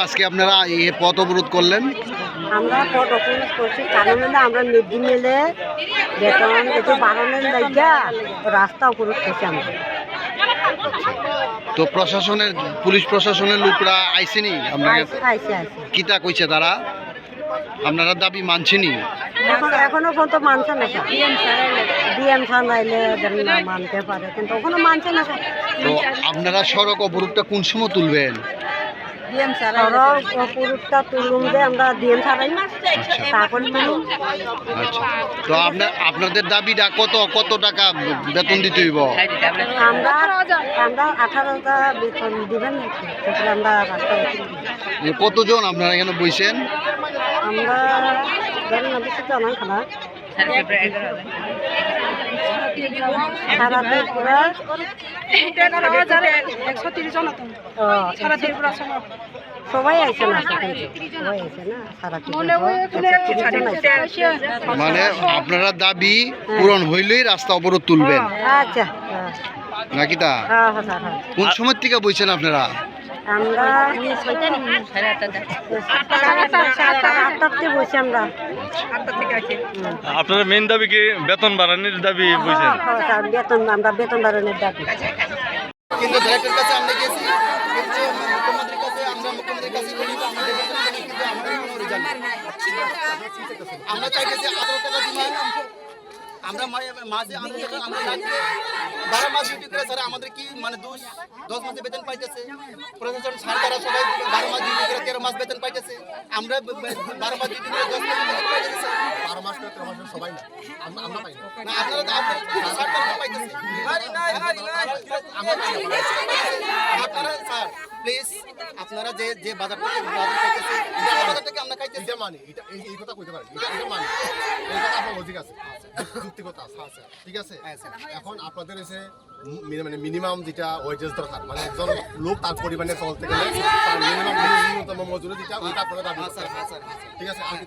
আজকে আপনারা এই পথ অবরোধ করলেন? আমরা পথ অবরোধ করছি কারণ আমরা মিড ডে মিলে বেতন একটু বাড়ানোর লাগিয়া রাস্তা অবরোধ করছি আমরা। তো প্রশাসনের পুলিশ প্রশাসনের লোকরা আইসেনি আপনাকে? আইসে কিতা কইছে তারা? আপনারা দাবি মানছেনি? এখনো পর্যন্ত মানছে না স্যার। ডিএম স্যার নাইলে না মানতে পারে, কিন্তু ওখানে মানছে না স্যার। তো আপনারা সড়ক অবরোধটা কোন সময় তুলবেন? সড়ক অবরোধটা তুলুম যে আমরা ডিএম ছাড়াই তারপর তুলুম। আচ্ছা, তো আপনাদের দাবিটা কত টাকা বেতন দিতে হইব? আমরা 18,000 বেতন দিবেন নাকি? তারপরে আমরা রাস্তায় কতজন আপনারা এখানে বইছেন? আমরা ধরেন না বেশি তো নয় খানা সারা ত্রিপুরা 130 জন সারা ত্রিপুরা সবাই আইসে না, সবাই আইসে না সারা ত্রিপুরা। মানে আপনারা দাবি পূরণ হইলেই রাস্তা অবরোধ তুলবেন আচ্ছা নাকি? তা হ্যাঁ স্যার। হ্যাঁ কোন সময় থেকে বইছেন আপনারা? আমরা 8টাতে বসি আমরা। আপনার মেন দাবি কি বেতন বাড়ানোর দাবি বুঝছেন? স্যার বেতন আমরা বেতন বাড়ানোর দাবি। কিন্তু ডাইরেক্টরের কাছে আমরা গেছি, কিন্তু মুখ্যমন্ত্রীর কাছে আমরা মুখ্যমন্ত্রীর কাছে বলি তো আমাদের বেতন দেন, কিন্তু আমাদের কোনো রেজাল্ট নেই। আমরা চাইতেছি 18 টাকা দিবেন। আমরা মাঝে আমরা 12 মাস ডিউটি করে স্যার আমাদের কি মানে 10 মাসে বেতন পাইতেছে। প্রশাসন সরকার সবাই 12 মাস ডিউটি করে 13 মাস বেতন পাইতেছে। আমরা 12 মাস ডিউটি করে 10 মাস বেতন পাইতেছে। 12 মাস করে 13 মাস সবাই না, আমরা পাই না। আপনারা সরকার পাইতেছে। আপনারা স্যার প্লিজ আপনারা যে বাজার থেকে পাইতেছে এই বাজার থেকে আমরা খাইতেছি। এটা মানে এটা এই কথা কইতে পারেন, এটা মানে এই কথা আপনার লজিক আছে, যুক্তিগত আছে, ঠিক আছে। এখন আপনাদের এসে মানে মিনিমাম যেটা ওয়েজেস দরকার, মানে একজন লোক তার পরিমাণে চলতে গেলে তার মিনিমাম ন্যূনতম মজুরি যেটা ওইটা আপনারা দাবি করছেন, ঠিক আছে। আর কি